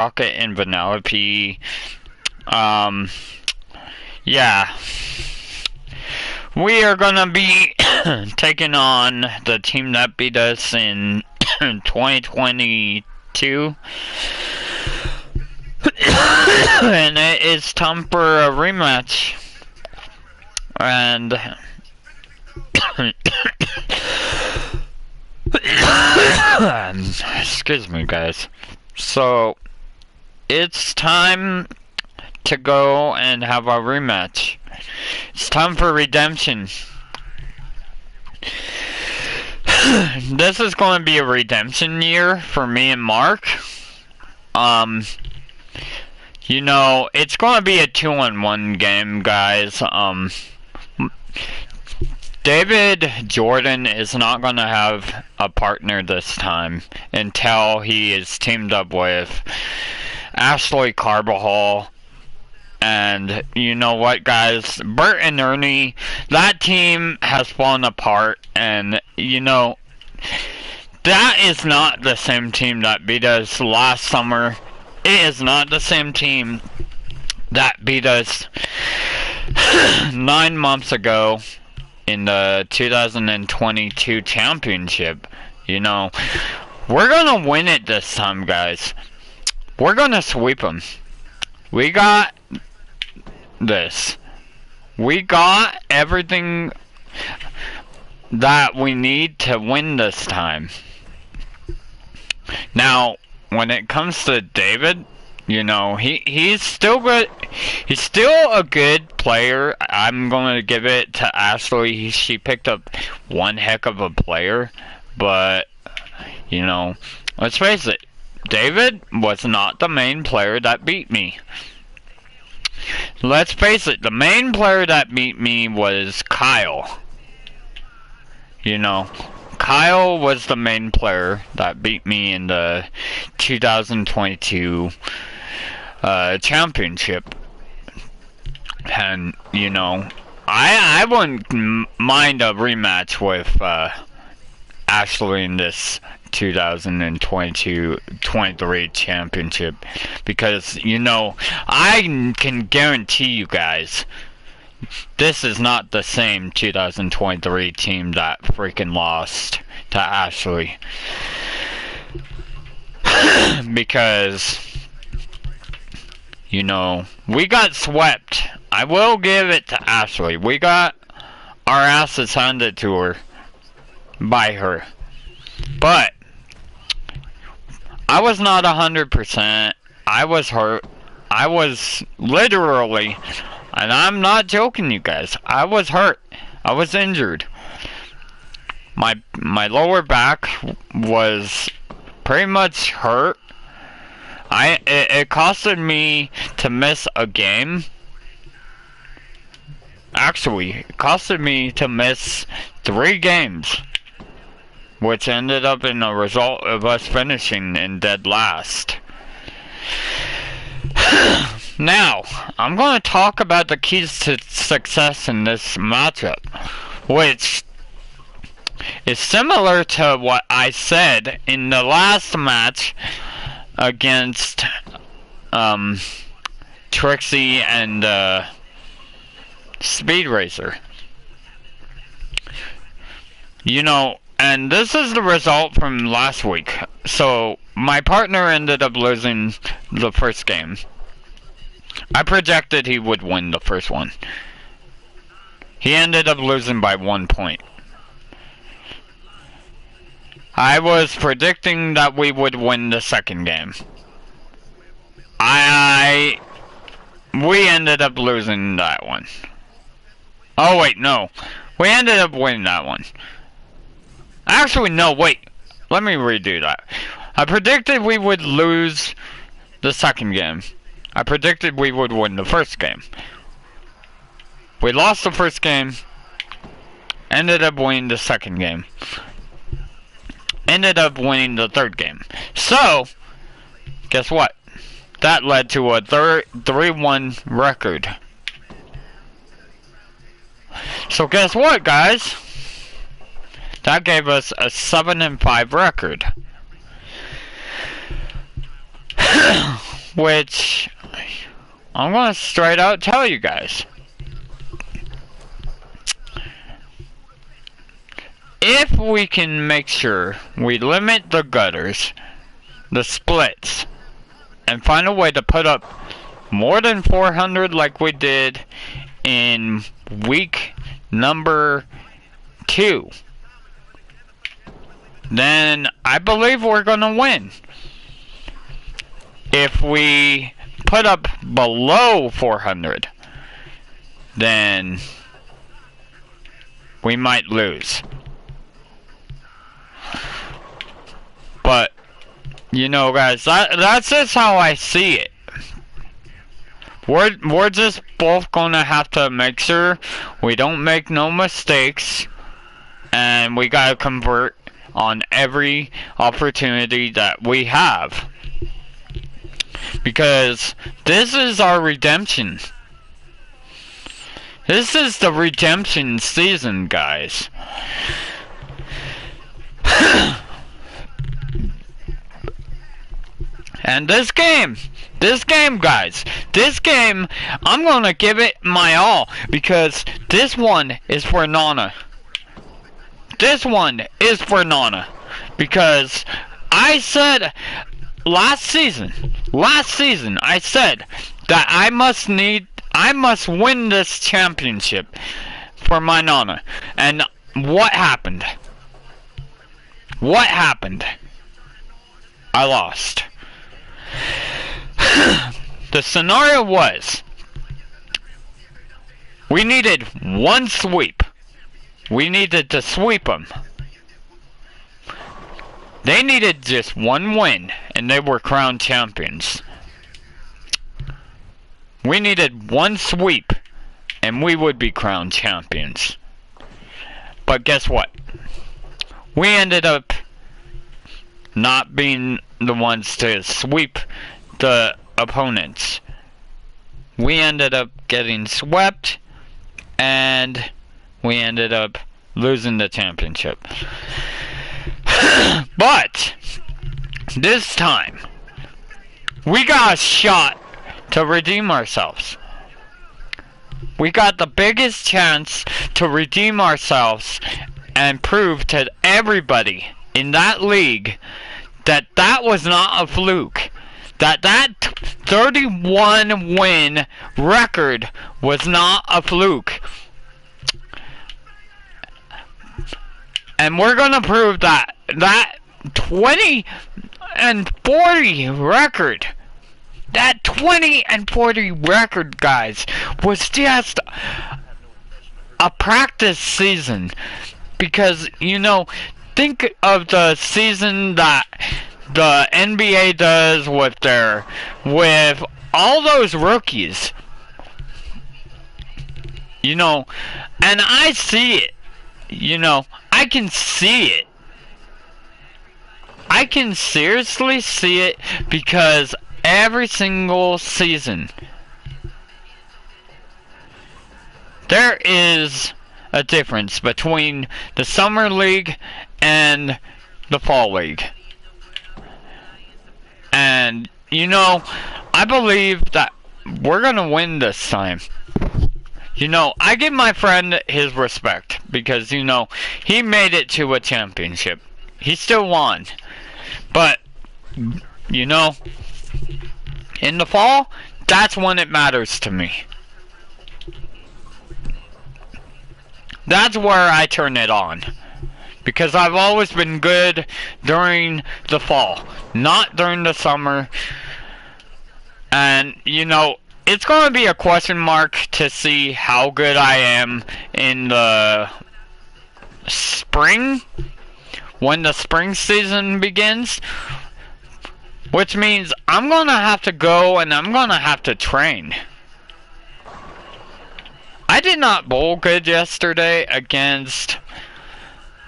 Rocket and Vanellope. Yeah. We are gonna be taking on the team that beat us in 2022. And it is time for a rematch. And excuse me, guys. So it's time to go and have our rematch. It's time for redemption. This is going to be a redemption year for me and Mark. You know, it's going to be a 2-on-1 game, guys. David Jordan is not going to have a partner this time until he is teamed up with Ashley Carbajal. And you know what, guys? Bert and Ernie, that team has fallen apart. And, you know, that is not the same team that beat us last summer. It is not the same team that beat us 9 months ago in the 2022 championship. You know, we're gonna win it this time, guys. We're gonna sweep them. We got this. We got everything that we need to win this time. Now, when it comes to David, you know, he's still good. He's still a good player. I'm going to give it to Ashley. She picked up one heck of a player. But, you know, let's face it. David was not the main player that beat me. Let's face it. The main player that beat me was Kyle. You know, Kyle was the main player that beat me in the 2022 championship. And, you know, I wouldn't mind a rematch with Ashley in this 2022-23 championship. Because, you know, I can guarantee you guys, this is not the same 2023 team that freaking lost to Ashley. Because, you know, we got swept. I will give it to Ashley. We got our asses handed to her by her. But I was not 100%. I was hurt. I was literally, and I'm not joking, you guys, I was hurt. I was injured. My lower back was pretty much hurt. It costed me to miss a game. Actually, it costed me to miss 3 games, which ended up in a result of us finishing in dead last. Now, I'm going to talk about the keys to success in this matchup, which is similar to what I said in the last match against Trixie and Speed Racer. You know, and this is the result from last week. So, my partner ended up losing the first game. I projected he would win the first one. He ended up losing by 1 point. I was predicting that we would win the second game. We ended up losing that one. Oh wait, no. We ended up winning that one. Actually, no, wait. Let me redo that. I predicted we would lose the second game. I predicted we would win the first game. We lost the first game. Ended up winning the second game. Ended up winning the third game. So, guess what? That led to a 3-1 record. So guess what, guys? That gave us a 7-5 record. which I'm gonna straight out tell you guys. If we can make sure we limit the gutters, the splits, and find a way to put up more than 400 like we did in week number 2, then I believe we're gonna win. If we put up below 400, then we might lose. But, you know, guys, that's just how I see it. We're just both gonna have to make sure we don't make no mistakes, and we gotta convert on every opportunity that we have. Because this is our redemption. This is the redemption season, guys. And this game, guys, I'm gonna give it my all, because this one is for Nana. This one is for Nana, because I said last season, I said that I must win this championship for my Nana. And what happened? What happened? I lost. The scenario was, we needed one sweep. We needed to sweep them. They needed just one win, and they were crowned champions. We needed one sweep, and we would be crowned champions. But guess what? We ended up not being the ones to sweep the opponents. We ended up getting swept, and we ended up losing the championship. But this time, we got a shot to redeem ourselves. We got the biggest chance to redeem ourselves and prove to everybody in that league that that was not a fluke. That 31 win record was not a fluke. And we're gonna prove that 20 and 40 record, that 20 and 40 record, guys, was just a practice season. Because, you know, think of the season that the NBA does with all those rookies. You know, and I see it. You know, I can see it. I can seriously see it, because every single season there is a difference between the summer league and the fall league. And, you know, I believe that we're gonna win this time. You know, I give my friend his respect, because, you know, he made it to a championship. He still won. But, you know, in the fall, that's when it matters to me. That's where I turn it on. Because I've always been good during the fall, not during the summer. And, you know, it's going to be a question mark to see how good I am in the spring, when the spring season begins. Which means I'm going to have to go and I'm going to have to train. I did not bowl good yesterday against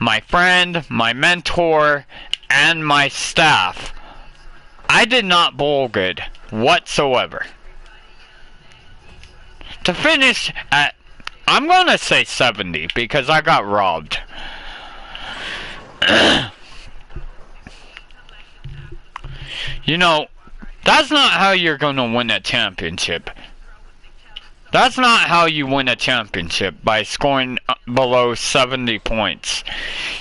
my friend, my mentor, and my staff. I did not bowl good whatsoever. To finish at, I'm going to say 70, because I got robbed. You know, That's not how you're gonna win a championship. That's not how you win a championship, by scoring below 70 points.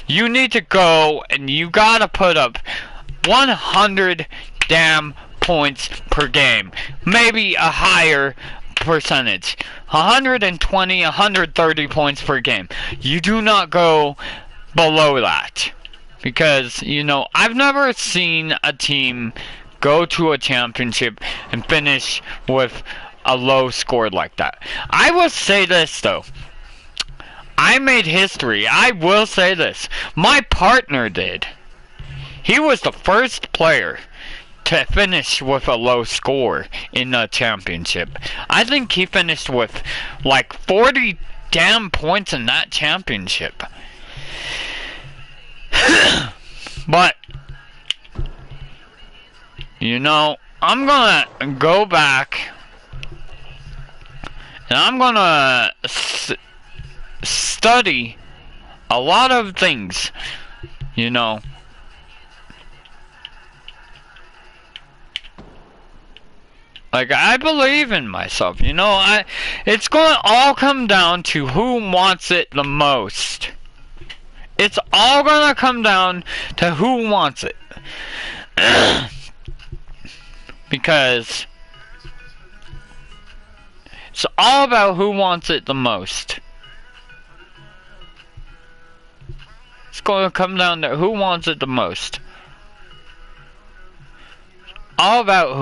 You need to go and you gotta put up 100 damn points per game. Maybe a higher percentage. 120, 130 points per game. You do not go below that. Because, you know, I've never seen a team go to a championship and finish with a low score like that. I will say this though. I made history. I will say this. My partner did. He was the first player to finish with a low score in the championship. I think he finished with like 40 damn points in that championship. But, you know, I'm gonna go back and I'm gonna study a lot of things, you know. Like, I believe in myself, you know. It's gonna all come down to who wants it the most. It's all gonna come down to who wants it. Because it's all about who wants it the most. It's gonna come down to who wants it the most. All about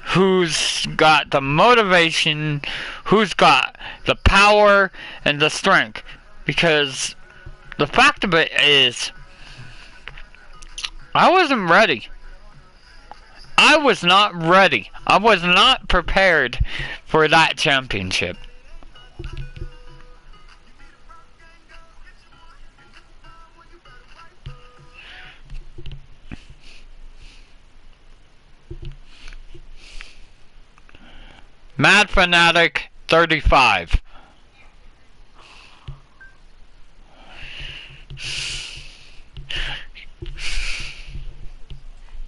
who's got the motivation, who's got the power and the strength. Because the fact of it is, I wasn't ready. I was not ready. I was not prepared for that championship. Mad Fanatic 35.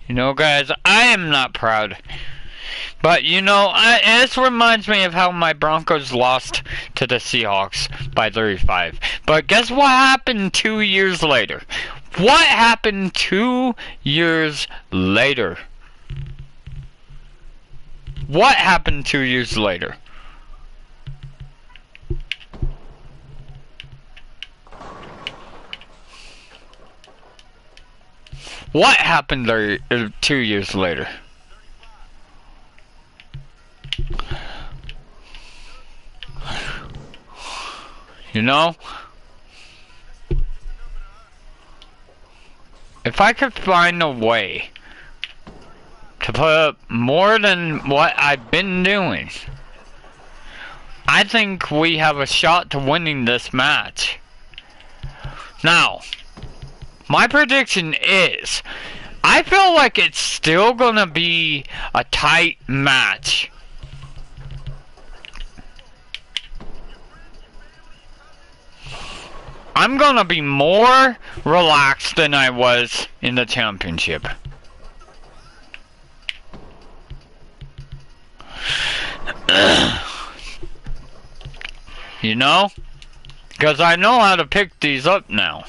You know, guys, I am not proud. But, you know, this reminds me of how my Broncos lost to the Seahawks by 35. But guess what happened 2 years later? What happened 2 years later? What happened 2 years later? What happened there 2 years later? You know? If I could find a way to put up more than what I've been doing, I think we have a shot to winning this match. Now, my prediction is, I feel like it's still gonna be a tight match. I'm gonna be more relaxed than I was in the championship. You know? Because I know how to pick these up now.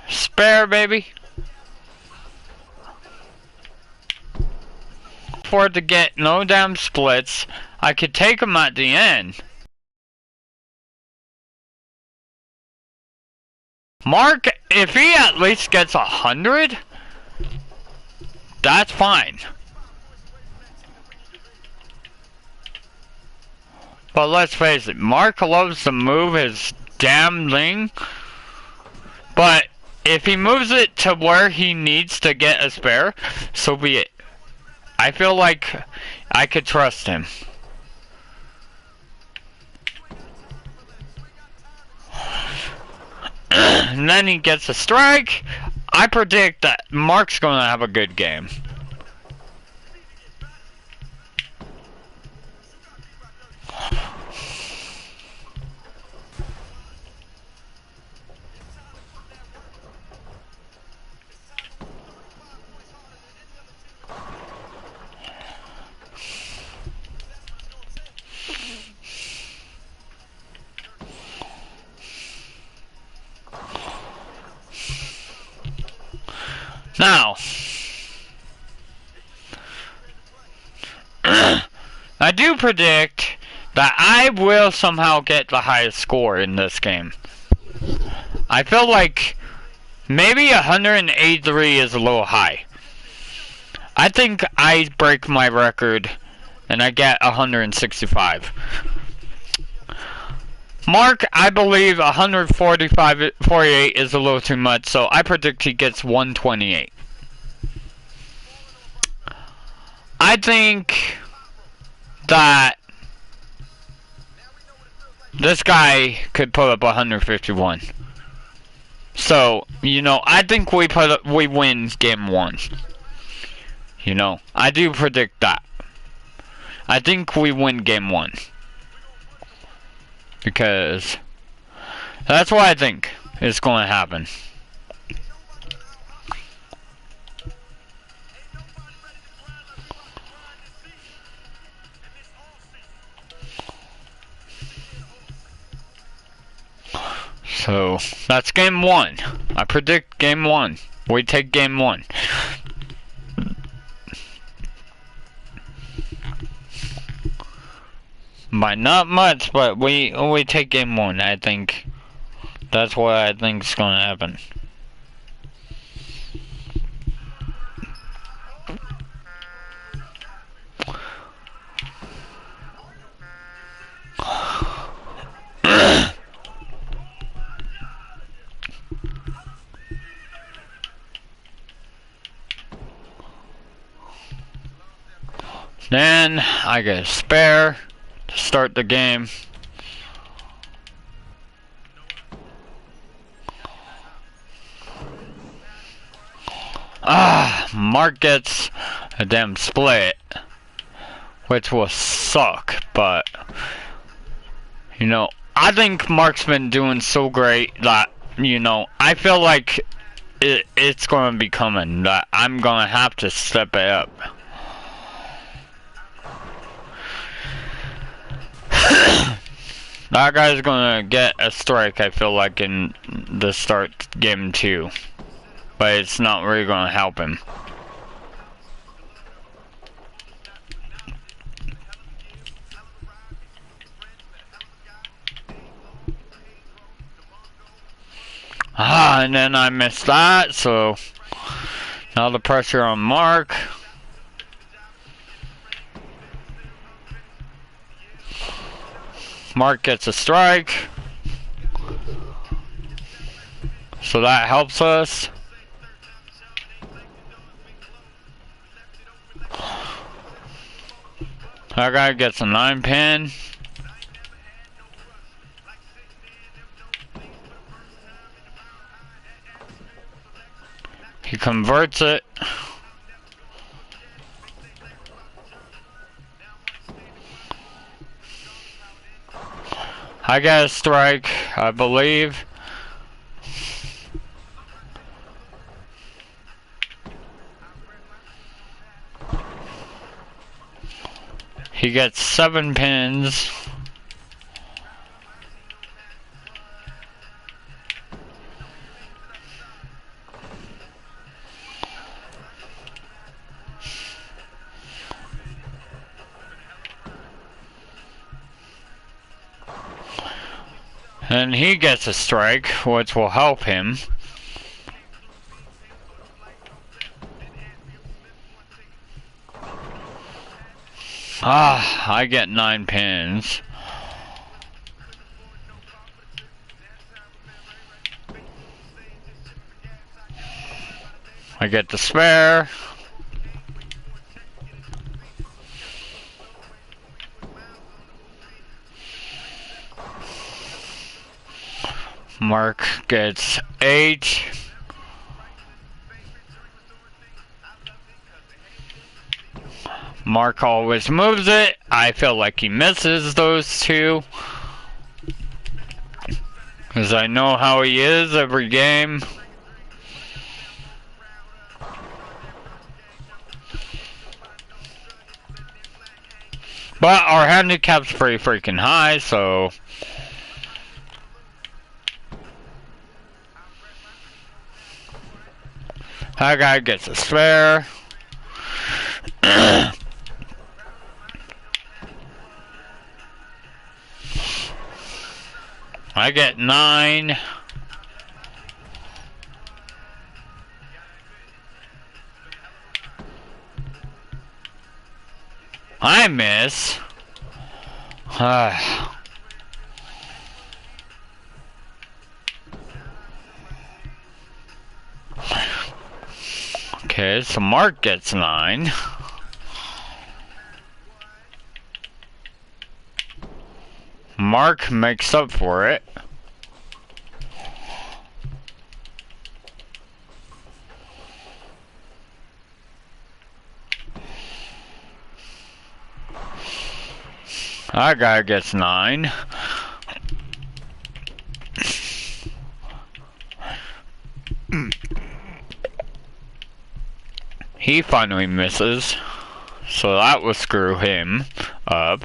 Spare, baby. For it to get no damn splits, I could take them at the end. Mark, if he at least gets 100, that's fine. But let's face it, Mark loves to move his damn thing. But if he moves it to where he needs to get a spare, so be it. I feel like I could trust him. And then he gets a strike. I predict that Mark's going to have a good game. Now, I do predict that I will somehow get the highest score in this game. I feel like maybe 183 is a little high. I think I break my record and I get 165. Mark, I believe 48 is a little too much, so I predict he gets 128. I think that this guy could put up 151. So, you know, I think we win game 1. You know, I do predict that. I think we win game 1. Because that's what I think is going to happen. So, that's game 1. I predict game 1. We take game 1. By not much, but we take game 1, I think. That's what I think is going to happen. Then I get a spare to start the game. Mark gets a damn split, which will suck, but you know, I think Mark's been doing so great that, you know, I feel like it's going to be coming, that I'm going to have to step it up. That guy's gonna get a strike, I feel like, in the start game 2. But it's not really gonna help him. And then I missed that, so now the pressure on Mark. Mark gets a strike, so that helps us. That guy gets a 9-pin. He converts it. I got a strike, I believe. He gets 7 pins. And he gets a strike, which will help him. I get 9 pins. I get the spare. Mark gets 8. Mark always moves it. I feel like he misses those 2. Because I know how he is every game. But our handicap's pretty freaking high, so... That guy gets a spare. I get 9. I miss. Okay, so Mark gets 9. Mark makes up for it. That guy gets 9. He finally misses. So that will screw him up.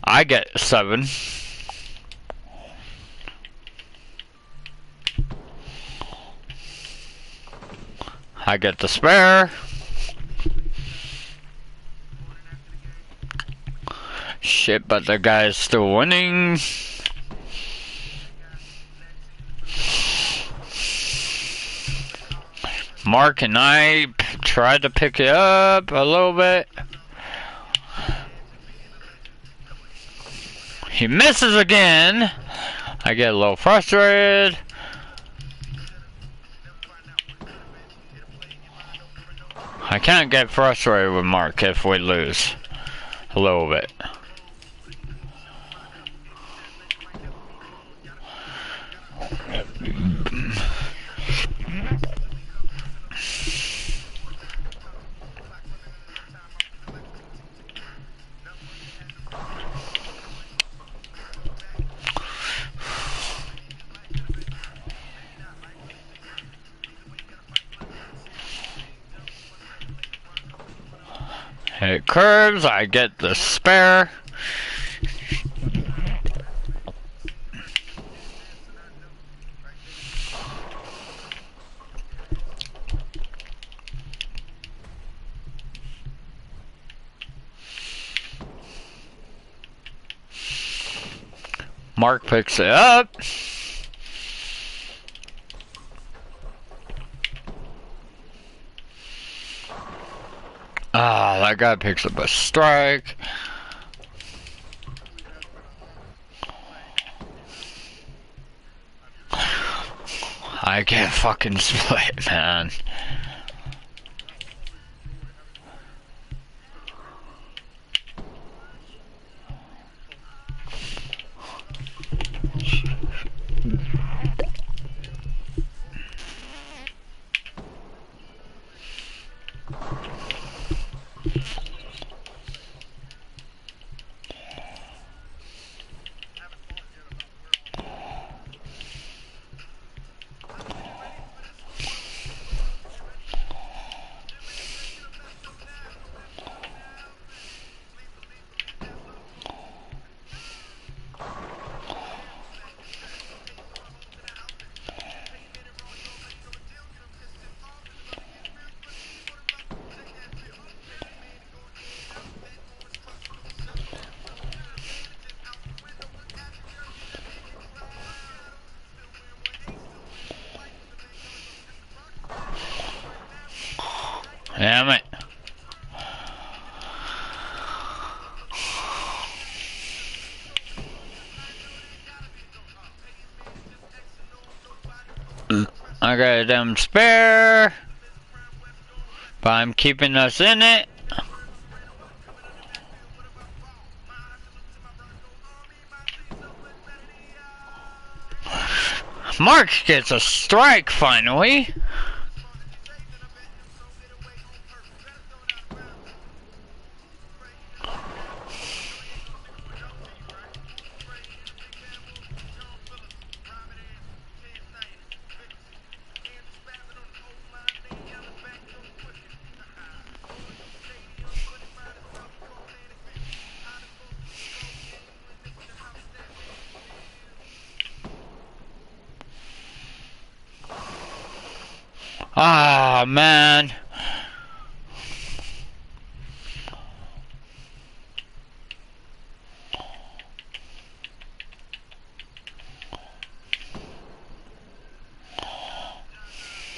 I get 7. I get the spare. Shit, but the guy is still winning. Mark and I tried to pick it up a little bit. He misses again. I get a little frustrated. I can't get frustrated with Mark if we lose. A little bit. It curves, I get the spare. Mark picks it up. Ah, that guy picks up a strike. I get fucking split, man. Damn it. I got a damn spare. But I'm keeping us in it. Mark gets a strike finally. Oh man.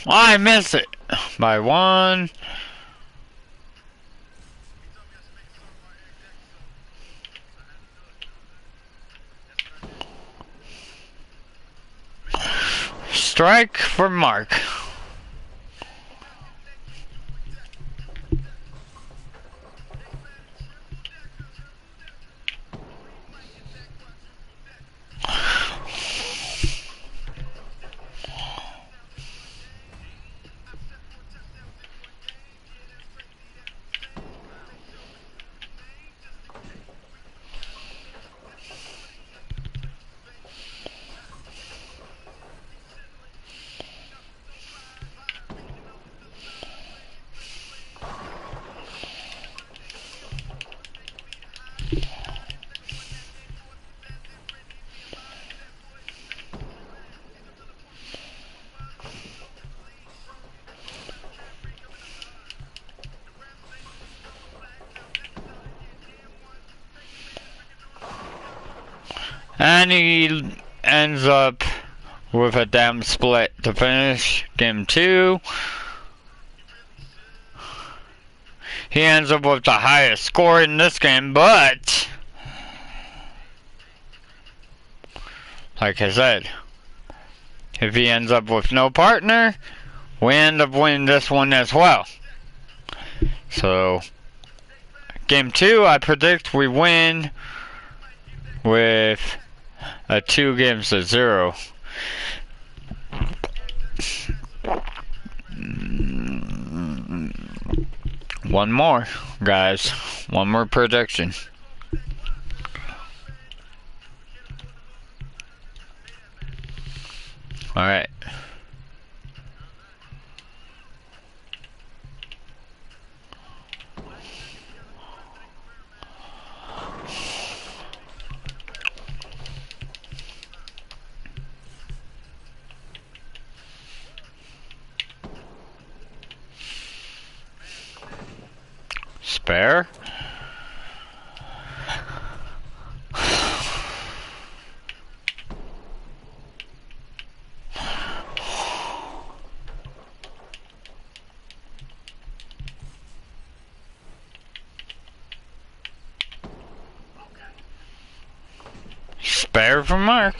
I miss it by one. Strike for Mark. And he ends up with a damn split to finish game 2. He ends up with the highest score in this game, but like I said, if he ends up with no partner, we end up winning this one as well. So, game 2, I predict we win with a 2-0. One more, guys. One more prediction. Alright. Spare. Spare for Mark.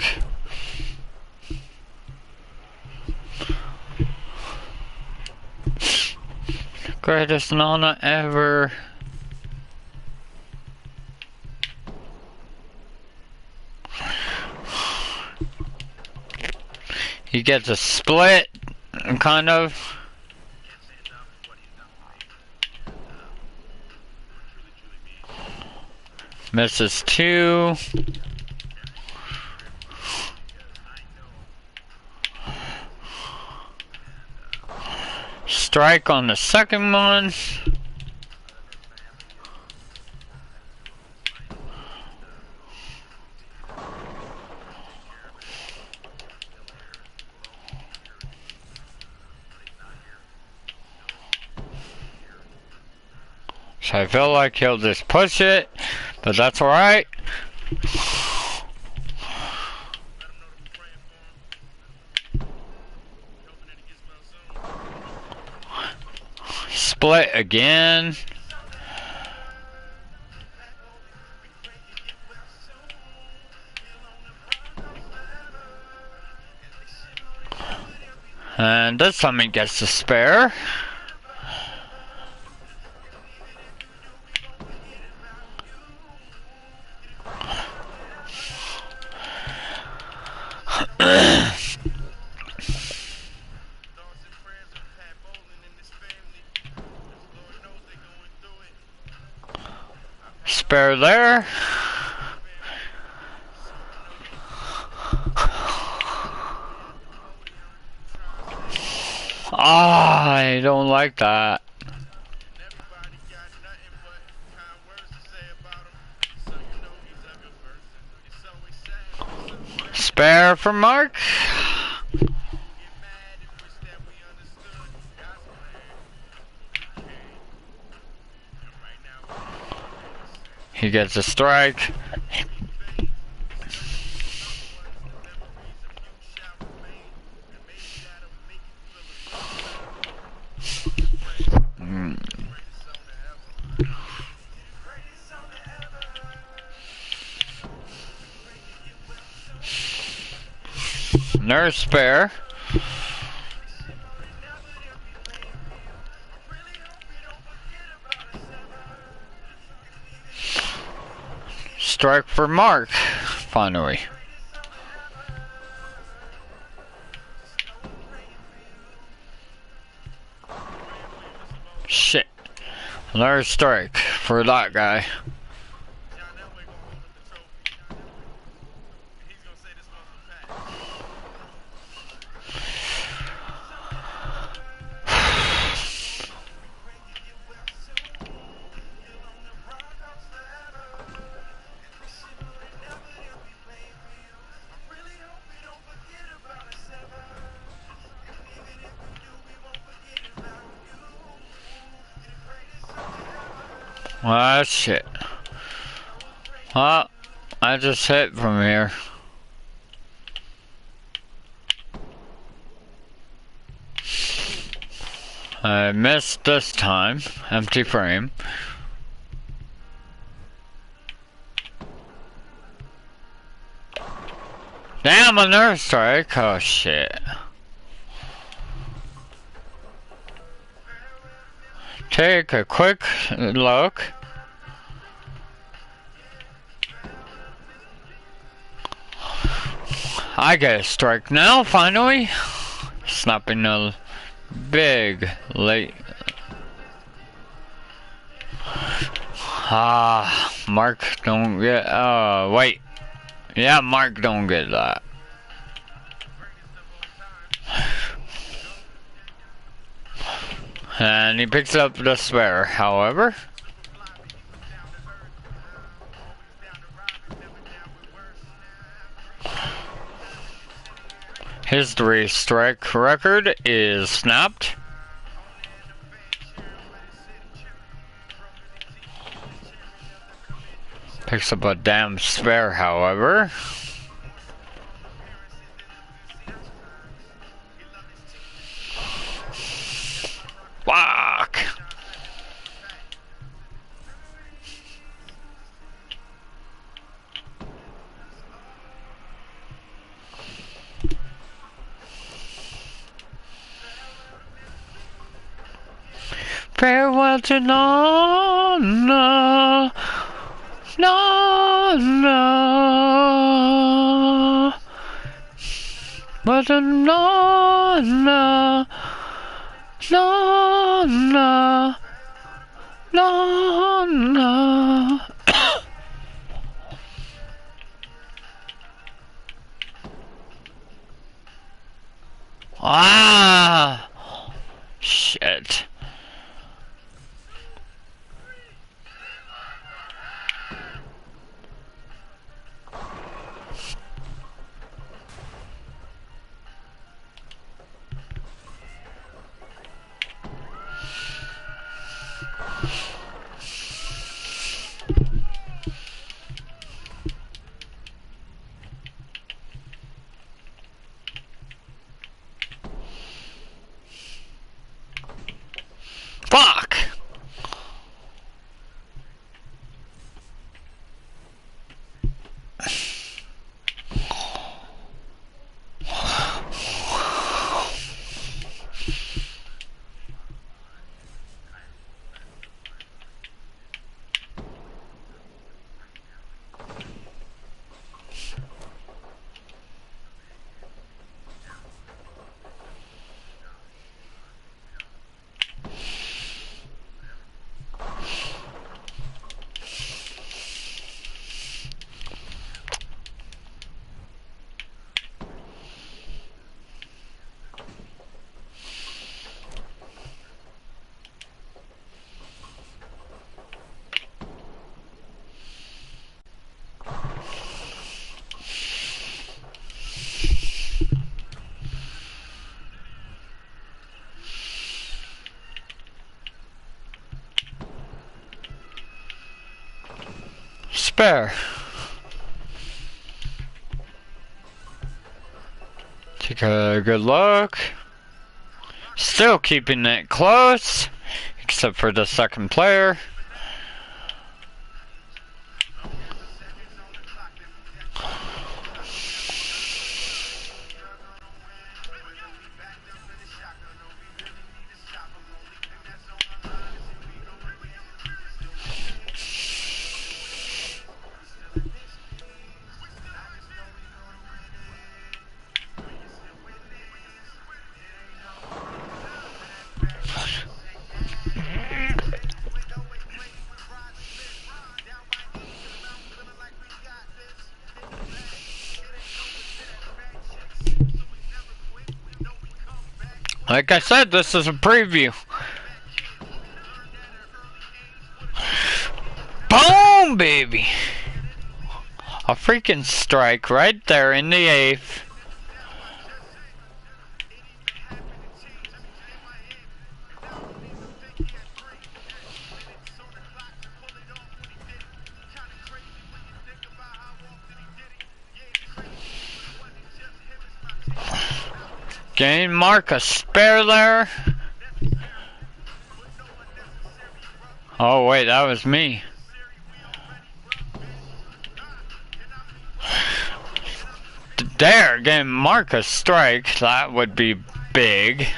Greatest Nana ever. He gets a split, kind of. Misses 2. Strike on the second one. So I feel like he'll just push it, but that's alright. Split again. And this time he gets to spare. Spare there. Ah, I don't like that. Spare for Mark. He gets a strike. Nurse spare. Strike for Mark, finally. Shit. Another strike for that guy. Ah, shit. Well, I just hit from here. I missed this time. Empty frame. Damn, another strike. Oh, shit. Take a quick look. I get a strike now, finally. Snapping a big late. Ah, Mark don't get. Wait. Yeah, Mark don't get that. And he picks up the spare, however. His 3-strike record is snapped. Picks up a damn spare, however. Fuck! Farewell to Nana, Nana, but a Nana, Nana, Nana. Ah, shit. spare. Take a good look. Still keeping it close, except for the second player. Like I said, this is a preview. Boom, baby! A freaking strike right there in the 8th. Gain mark a spare there. Oh wait, that was me. There, game mark a strike. That would be big.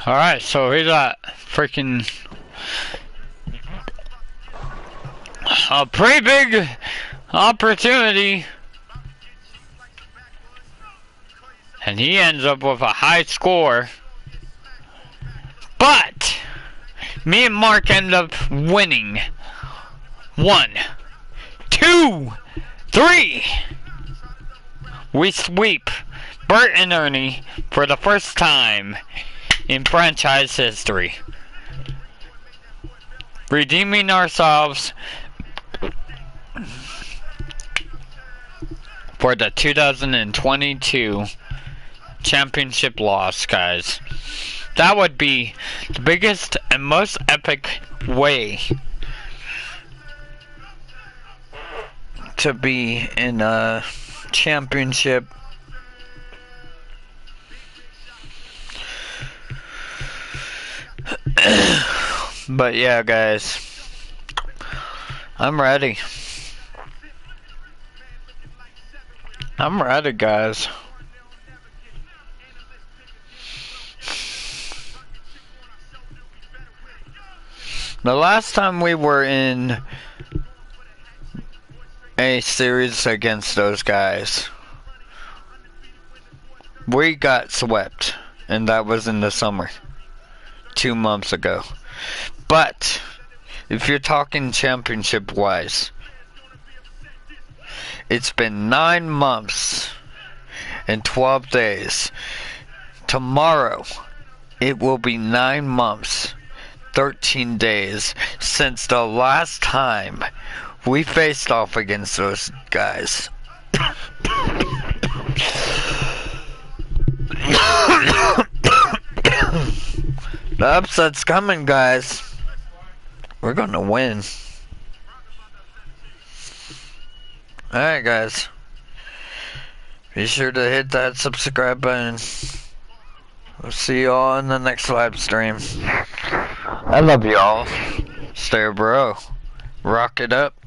Alright, so here's that freaking a pretty big opportunity. And he ends up with a high score. But me and Mark end up winning. 1, 2, 3. We sweep Bert and Ernie for the first time in franchise history, redeeming ourselves for the 2022 championship loss, guys. That would be the biggest and most epic way to be in a championship. But yeah, guys, I'm ready. I'm ready, guys. The last time we were in a series against those guys, we got swept, and that was in the summer, 2 months ago. But if you're talking championship wise, it's been 9 months and 12 days. Tomorrow it will be 9 months, 13 days since the last time we faced off against those guys. The upset's coming, guys. We're gonna win. Alright, guys. Be sure to hit that subscribe button. We'll see you all in the next live stream. I love you all. Stay bro. Rock it up.